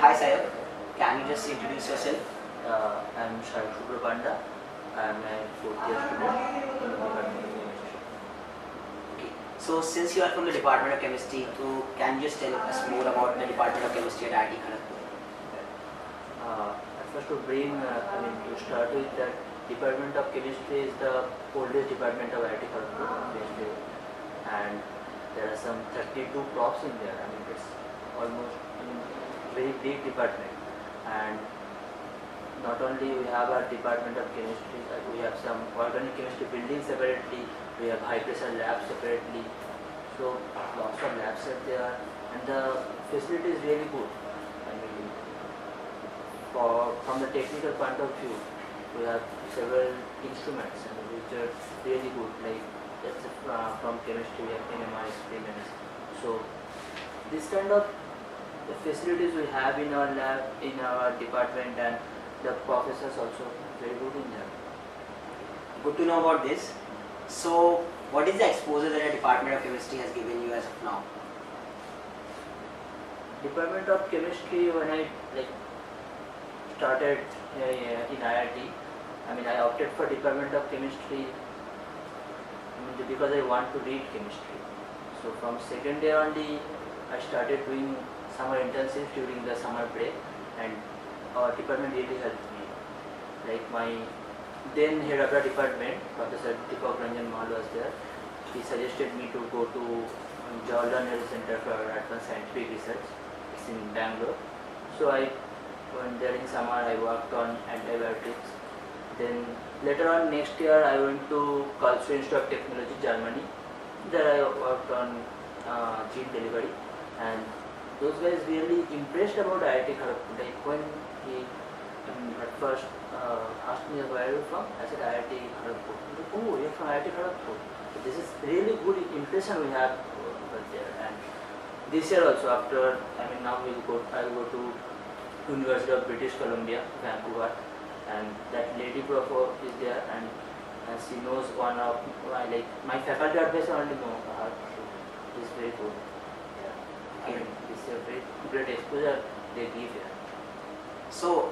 Hi Sayok, can you just introduce yourself? I'm Sharik Subrapanda. I'm a fourth year student in the Department of Chemistry. Okay. So since you are from the Department of Chemistry, so can you just tell us more about the Department of Chemistry at IIT Kharagpur? At first to start with that Department of Chemistry is the oldest department of IIT Kharagpur, and there are some 32 profs in there. It's almost very big department, and not only we have our Department of Chemistry, we have some organic chemistry buildings separately, we have high pressure labs separately, so lots of labs are there, and the facility is really good. From the technical point of view, we have several instruments which are really good, like from chemistry, we have NMR experiments. So this kind of the facilities we have in our lab, in our department, and the professors also very good in there. Good to know about this. So what is the exposure that the Department of Chemistry has given you as of now? Department of Chemistry, when I started in IIT, I opted for Department of Chemistry because I want to read chemistry. So from second year only, I started doing summer intensives during the summer break, and our department really helped me. Like my then head of the department, Professor Deepak Ranjan Mahal was there. He suggested me to go to Jawaharlal Nehru Center for Advanced Scientific Research. It's in Bangalore. So I went there in summer. I worked on antibiotics. Then later on next year, I went to Karlsruhe Institute of Technology, Germany. There I worked on gene delivery, and those guys really impressed about IIT Kharagpur. Like when he at first asked me where are you from, I said IIT Kharagpur. He said, oh, you're from IIT Kharagpur. So this is really good impression we have over there. And this year also, after now I will go to University of British Columbia, Vancouver, and that lady prof is there, and she knows one of my faculty advisor only know her. So it's very good. It's a very great exposure they give here. So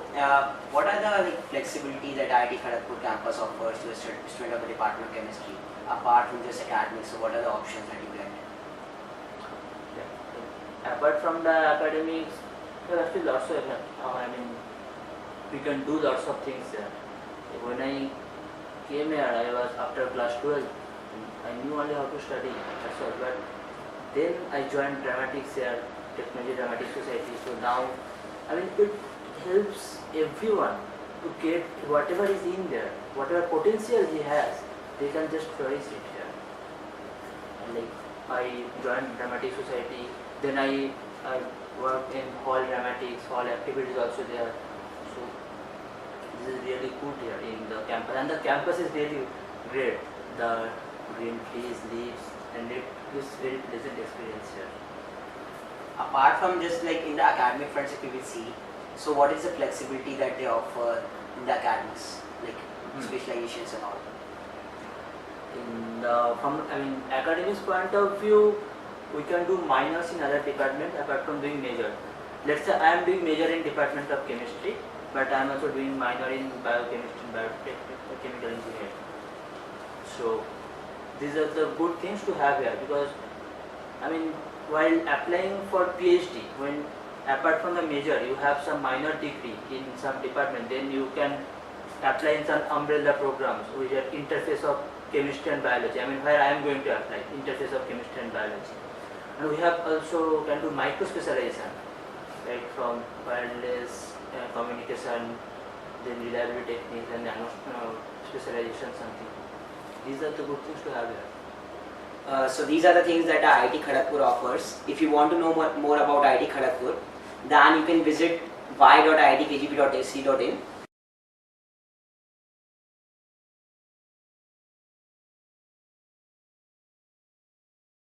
what are the flexibility that IIT Kharagpur campus offers to a student of the Department of Chemistry apart from just academics? So what are the options that you get? Apart from the academics, there are still lots of we can do lots of things there. When I came here, I was after class 12. I knew only how to study, that's all. But then I joined dramatics here, Technology Dramatic Society. So now, it helps everyone to get whatever is in there, whatever potential he has, they can just flourish it here. And I joined Dramatic Society, then I worked in hall dramatics, hall activities also there. So this is really good here in the campus, and the campus is really great. The green trees, leaves, and it is very pleasant experience here. Apart from just in the academic fronts, if you will see, so what is the flexibility that they offer in the academics, specializations and all? From academics point of view, we can do minors in other departments apart from doing major. Let's say I am doing major in Department of Chemistry, but I am also doing minor in biochemistry and chemical engineering. So these are the good things to have here, because while applying for PhD, when apart from the major you have some minor degree in some department, then you can apply in some umbrella programs which are interface of chemistry and biology. Where I am going to apply interface of chemistry and biology. And we have also can do micro specialization, like from wireless communication, then reliability techniques, and nano specialization something. These are the good things to have here. So these are the things that IIT Kharagpur offers. If you want to know more about IIT Kharagpur, then you can visit y.iitkgp.ac.in